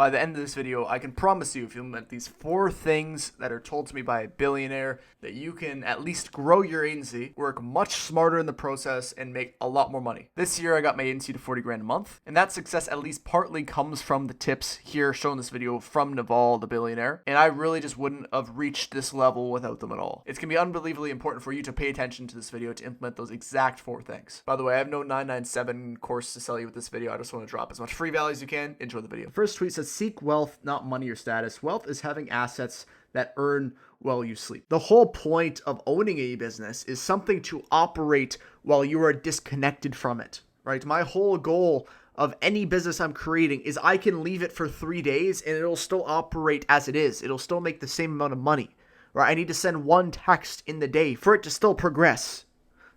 By the end of this video, I can promise you, if you implement these 4 things that are told to me by a billionaire, that you can at least grow your agency, work much smarter in the process, and make a lot more money. This year, I got my agency to 40 grand a month, and that success at least partly comes from the tips here shown in this video from Naval, the billionaire, and I really just wouldn't have reached this level without them at all. It's going to be unbelievably important for you to pay attention to this video to implement those exact 4 things. By the way, I have no 997 course to sell you with this video. I just want to drop as much free value as you can. Enjoy the video. First tweet says, seek wealth, not money or status. Wealth is having assets that earn while you sleep. The whole point of owning a business is something to operate while you are disconnected from it, right? My whole goal of any business I'm creating is I can leave it for 3 days and it'll still operate as it is. It'll still make the same amount of money, right? I need to send 1 text in the day for it to still progress.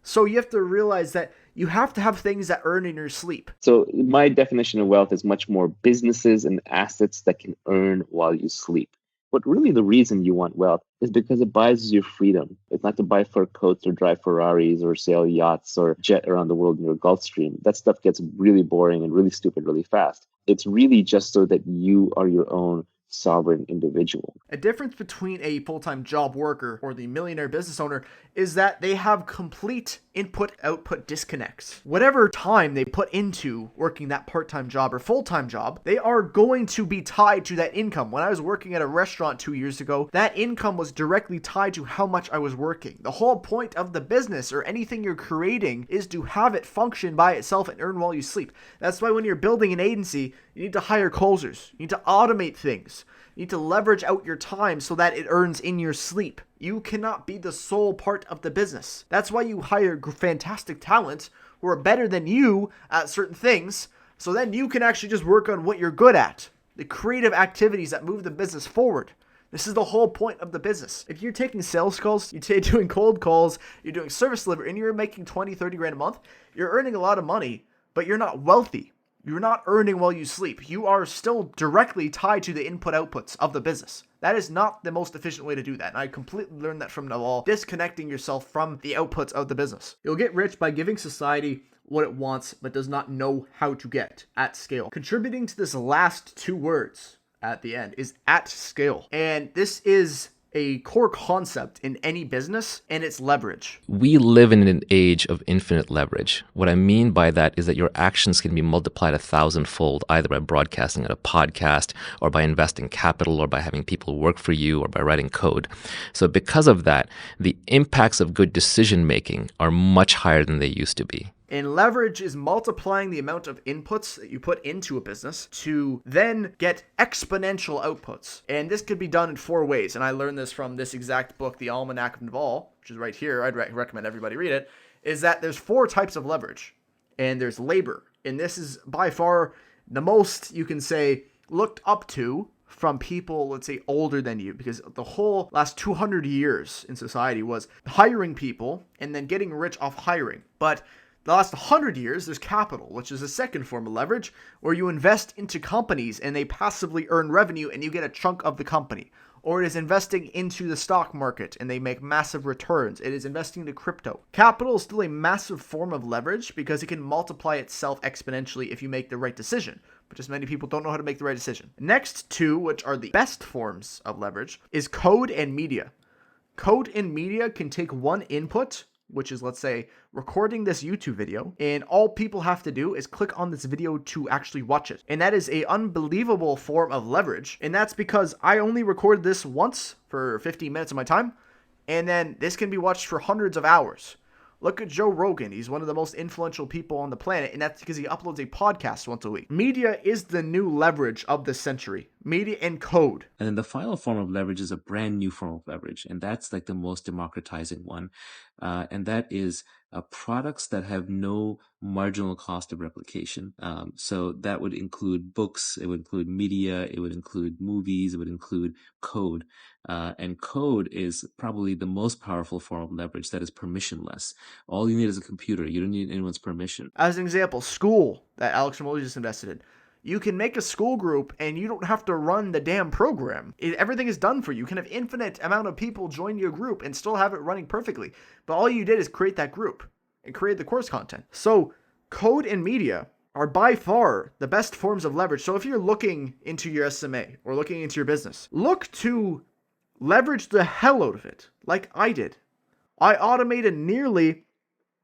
So you have to realize that you have to have things that earn in your sleep. So my definition of wealth is much more businesses and assets that can earn while you sleep. But really the reason you want wealth is because it buys you freedom. It's not to buy fur coats or drive Ferraris or sail yachts or jet around the world in your Gulfstream. That stuff gets really boring and really stupid really fast. It's really just so that you are your own sovereign individual. A difference between a full-time job worker or the millionaire business owner is that they have complete input-output disconnects. Whatever time they put into working that part-time job or full-time job, they are going to be tied to that income. When I was working at a restaurant 2 years ago, that income was directly tied to how much I was working. The whole point of the business or anything you're creating is to have it function by itself and earn while you sleep. That's why when you're building an agency, you need to hire closers. You need to automate things. You need to leverage out your time so that it earns in your sleep. You cannot be the sole part of the business. That's why you hire fantastic talent who are better than you at certain things, so then you can actually just work on what you're good at. The creative activities that move the business forward. This is the whole point of the business. If you're taking sales calls, you're doing cold calls, you're doing service delivery, and you're making 20, 30 grand a month, you're earning a lot of money, but you're not wealthy. You're not earning while you sleep. You are still directly tied to the input outputs of the business. That is not the most efficient way to do that. And I completely learned that from Naval, disconnecting yourself from the outputs of the business. You'll get rich by giving society what it wants, but does not know how to get at scale. Contributing to this last 2 words at the end is at scale. And this is a core concept in any business, and it's leverage. We live in an age of infinite leverage. What I mean by that is that your actions can be multiplied 1,000-fold, either by broadcasting at a podcast, or by investing capital, or by having people work for you, or by writing code. So because of that, the impacts of good decision-making are much higher than they used to be. And leverage is multiplying the amount of inputs that you put into a business to then get exponential outputs. And this could be done in 4 ways. And I learned this from this exact book, The Almanac of Naval, which is right here. I'd recommend everybody read it. Is that there's 4 types of leverage. And there's labor. And this is by far the most, you can say, looked up to from people, let's say, older than you, because the whole last 200 years in society was hiring people and then getting rich off hiring. But the last 100 years, there's capital, which is a second form of leverage, where you invest into companies and they passively earn revenue and you get a chunk of the company. Or it is investing into the stock market and they make massive returns. It is investing into crypto. Capital is still a massive form of leverage because it can multiply itself exponentially if you make the right decision. But just many people don't know how to make the right decision. Next 2, which are the best forms of leverage, is code and media. Code and media can take 1 input, which is, let's say, recording this YouTube video, and all people have to do is click on this video to actually watch it. And that is a unbelievable form of leverage, and that's because I only recorded this once for 15 minutes of my time, and then this can be watched for hundreds of hours. Look at Joe Rogan. He's one of the most influential people on the planet, and that's because he uploads a podcast once a week. Media is the new leverage of this century. Media and code. And then the final form of leverage is a brand new form of leverage, and that's like the most democratizing one. And that is products that have no marginal cost of replication. So that would include books, it would include media, it would include movies, it would include code. And code is probably the most powerful form of leverage that is permissionless. All you need is a computer. You don't need anyone's permission. As an example, school that Alex Ramoli just invested in. You can make a school group and you don't have to run the damn program. Everything is done for you. You can have infinite amount of people join your group and still have it running perfectly. But all you did is create that group and create the course content. So code and media are by far the best forms of leverage. So if you're looking into your SMA or looking into your business, look to leverage the hell out of it, like I did. I automated nearly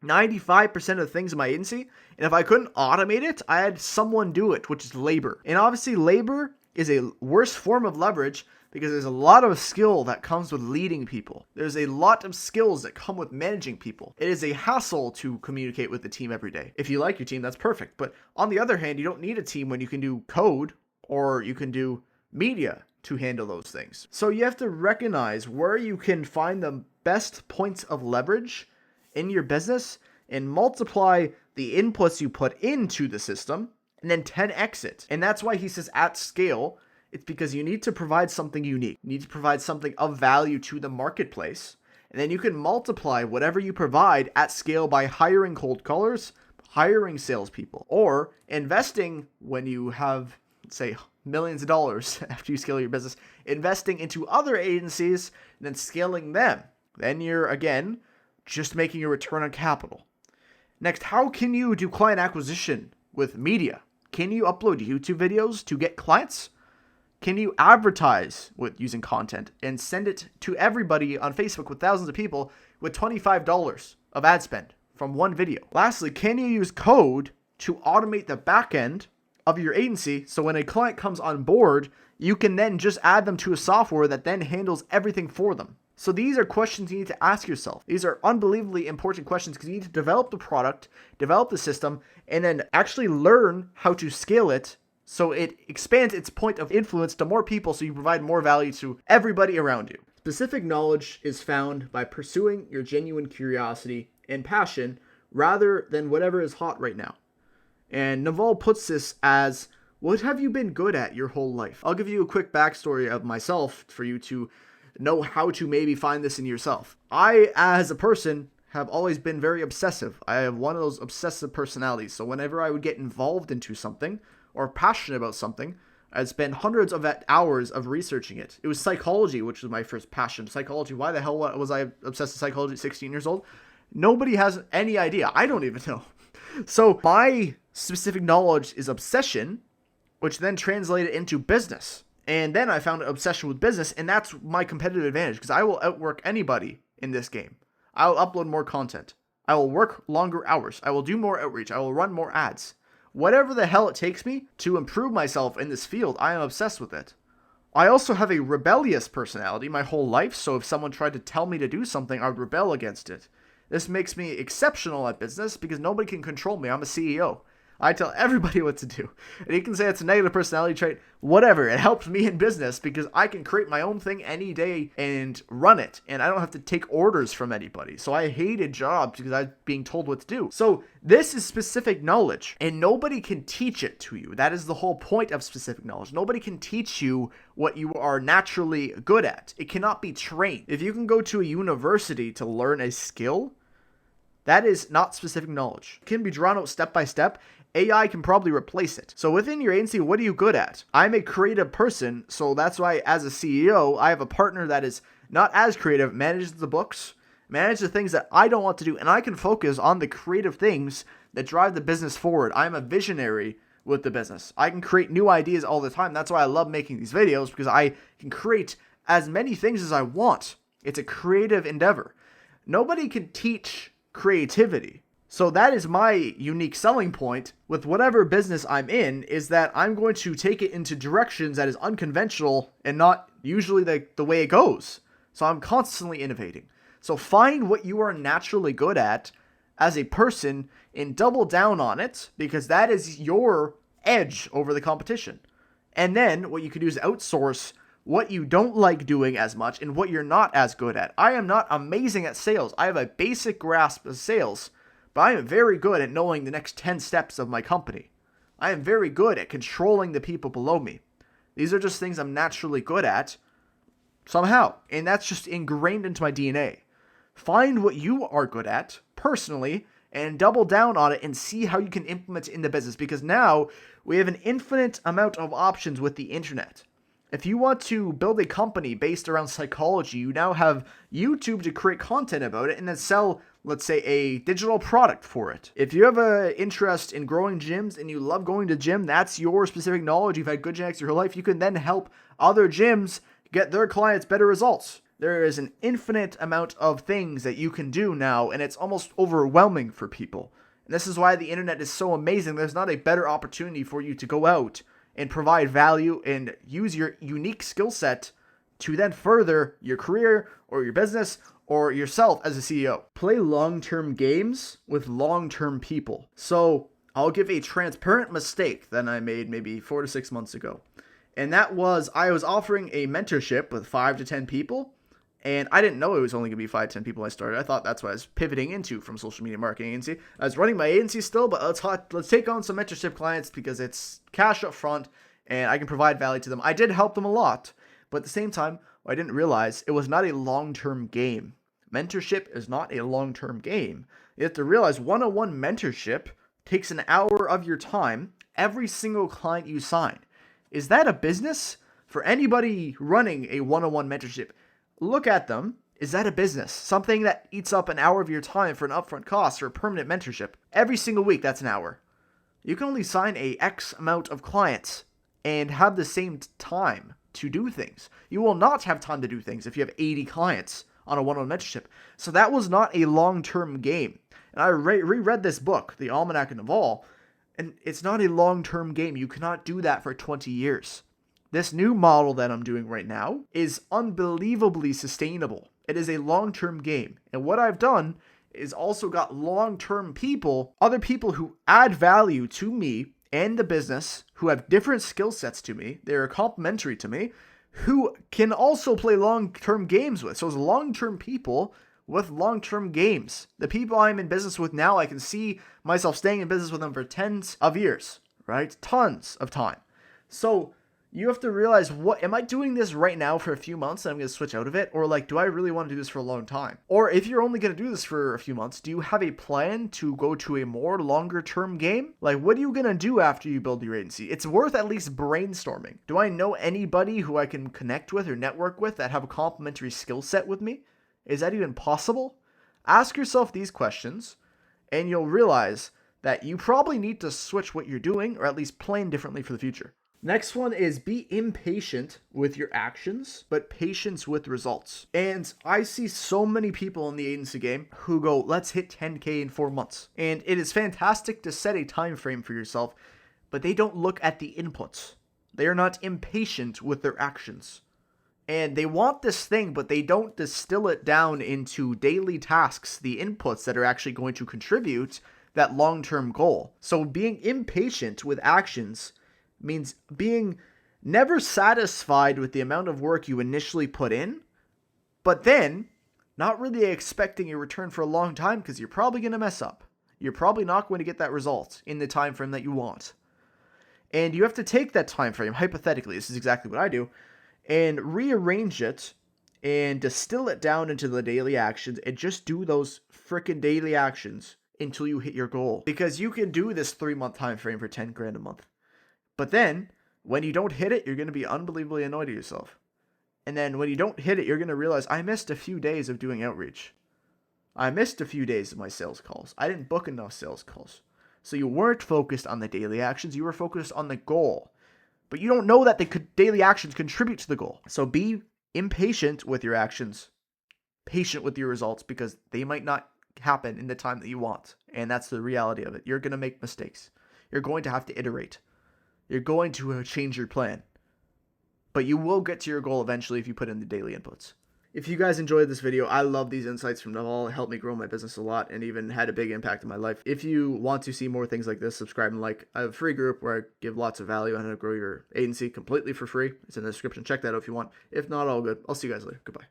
95% of the things in my agency, and if I couldn't automate it, I had someone do it, which is labor. And obviously labor is a worse form of leverage because there's a lot of skill that comes with leading people. There's a lot of skills that come with managing people. It is a hassle to communicate with the team every day. If you like your team, that's perfect. But on the other hand, you don't need a team when you can do code or you can do media to handle those things. So you have to recognize where you can find the best points of leverage in your business and multiply the inputs you put into the system and then 10x it. And that's why he says at scale. It's because you need to provide something unique. You need to provide something of value to the marketplace. And then you can multiply whatever you provide at scale by hiring cold callers, hiring salespeople, or investing when you have, let's say, millions of dollars after you scale your business, investing into other agencies and then scaling them. Then you're, again, just making a return on capital. Next, how can you do client acquisition with media? Can you upload YouTube videos to get clients? Can you advertise with using content and send it to everybody on Facebook with thousands of people with $25 of ad spend from one video? Lastly, can you use code to automate the back end of your agency so when a client comes on board, you can then just add them to a software that then handles everything for them? So these are questions you need to ask yourself. These are unbelievably important questions because you need to develop the product, develop the system, and then actually learn how to scale it so it expands its point of influence to more people so you provide more value to everybody around you. Specific knowledge is found by pursuing your genuine curiosity and passion rather than whatever is hot right now. And Naval puts this as, what have you been good at your whole life? I'll give you a quick backstory of myself for you to know how to maybe find this in yourself. I, as a person, have always been very obsessive. I have one of those obsessive personalities. So whenever I would get involved into something or passionate about something, I'd spend hundreds of hours of researching it. It was psychology, which was my first passion. Psychology. Why the hell was I obsessed with psychology at 16 years old? Nobody has any idea. I don't even know. So my specific knowledge is obsession, which then translated into business. And then I found an obsession with business, and that's my competitive advantage because I will outwork anybody in this game. I will upload more content. I will work longer hours. I will do more outreach. I will run more ads. Whatever the hell it takes me to improve myself in this field, I am obsessed with it. I also have a rebellious personality my whole life, so if someone tried to tell me to do something, I would rebel against it. This makes me exceptional at business because nobody can control me. I'm a CEO. I tell everybody what to do. And you can say it's a negative personality trait, whatever. It helps me in business because I can create my own thing any day and run it. And I don't have to take orders from anybody. So I hated jobs because I was being told what to do. So this is specific knowledge and nobody can teach it to you. That is the whole point of specific knowledge. Nobody can teach you what you are naturally good at. It cannot be trained. If you can go to a university to learn a skill, that is not specific knowledge. It can be drawn out step by step. AI can probably replace it. So within your agency, what are you good at? I'm a creative person, so that's why as a CEO, I have a partner that is not as creative, manages the books, manages the things that I don't want to do, and I can focus on the creative things that drive the business forward. I'm a visionary with the business. I can create new ideas all the time. That's why I love making these videos, because I can create as many things as I want. It's a creative endeavor. Nobody can teach creativity. So that is my unique selling point with whatever business I'm in, is that I'm going to take it into directions that is unconventional and not usually the way it goes. So I'm constantly innovating. So find what you are naturally good at as a person and double down on it, because that is your edge over the competition. And then what you can do is outsource what you don't like doing as much and what you're not as good at. I am not amazing at sales. I have a basic grasp of sales, but I am very good at knowing the next 10 steps of my company. I am very good at controlling the people below me. These are just things I'm naturally good at somehow, and that's just ingrained into my DNA. Find what you are good at personally and double down on it and see how you can implement it in the business, because now we have an infinite amount of options with the internet. If you want to build a company based around psychology, you now have YouTube to create content about it and then sell let's say, a digital product for it. If you have an interest in growing gyms and you love going to gym, that's your specific knowledge. You've had good genetics your whole life. You can then help other gyms get their clients better results. There is an infinite amount of things that you can do now, and it's almost overwhelming for people. And this is why the internet is so amazing. There's not a better opportunity for you to go out and provide value and use your unique skill set to then further your career or your business or yourself as a CEO. Play long-term games with long-term people. So I'll give a transparent mistake that I made maybe 4 to 6 months ago. And that was I was offering a mentorship with 5 to 10 people. And I didn't know it was only going to be 5 to 10 people when I started. I thought that's what I was pivoting into from social media marketing agency. I was running my agency still, but let's take on some mentorship clients because it's cash up front and I can provide value to them. I did help them a lot, but at the same time, I didn't realize it was not a long-term game. Mentorship is not a long-term game. You have to realize one-on-one mentorship takes an hour of your time every single client you sign. Is that a business? For anybody running a one-on-one mentorship, look at them. Is that a business? Something that eats up an hour of your time for an upfront cost or a permanent mentorship. Every single week, that's an hour. You can only sign a X amount of clients and have the same time to do things. You will not have time to do things if you have 80 clients on a one-on-one mentorship. So that was not a long-term game. And I reread this book, The Almanac of Naval, and it's not a long-term game. You cannot do that for 20 years. This new model that I'm doing right now is unbelievably sustainable. It is a long-term game. And what I've done is also got long-term people, other people who add value to me and the business, who have different skill sets to me. They're complementary to me, who can also play long-term games with. So it's long-term people with long-term games. The people I'm in business with now, I can see myself staying in business with them for tens of years, right? Tons of time. So you have to realize, what am I doing this right now for a few months and I'm going to switch out of it? Or like, do I really want to do this for a long time? Or if you're only going to do this for a few months, do you have a plan to go to a more longer term game? Like, what are you going to do after you build your agency? It's worth at least brainstorming. Do I know anybody who I can connect with or network with that have a complementary skill set with me? Is that even possible? Ask yourself these questions and you'll realize that you probably need to switch what you're doing or at least plan differently for the future. Next one is be impatient with your actions, but patience with results. And I see so many people in the agency game who go, let's hit 10K in 4 months. And it is fantastic to set a time frame for yourself, but they don't look at the inputs. They are not impatient with their actions. And they want this thing, but they don't distill it down into daily tasks, the inputs that are actually going to contribute that long-term goal. So being impatient with actions means being never satisfied with the amount of work you initially put in, but then not really expecting a return for a long time because you're probably going to mess up. You're probably not going to get that result in the time frame that you want. And you have to take that time frame, hypothetically, this is exactly what I do, and rearrange it and distill it down into the daily actions and just do those freaking daily actions until you hit your goal. Because you can do this 3-month time frame for 10 grand a month. But then, when you don't hit it, you're going to be unbelievably annoyed at yourself. And then when you don't hit it, you're going to realize, I missed a few days of doing outreach. I missed a few days of my sales calls. I didn't book enough sales calls. So you weren't focused on the daily actions. You were focused on the goal. But you don't know that the daily actions contribute to the goal. So be impatient with your actions. Patient with your results because they might not happen in the time that you want. And that's the reality of it. You're going to make mistakes. You're going to have to iterate. You're going to change your plan. But you will get to your goal eventually if you put in the daily inputs. If you guys enjoyed this video, I love these insights from Naval. It helped me grow my business a lot and even had a big impact in my life. If you want to see more things like this, subscribe and like. I have a free group where I give lots of value on how to grow your agency completely for free. It's in the description. Check that out if you want. If not, all good. I'll see you guys later. Goodbye.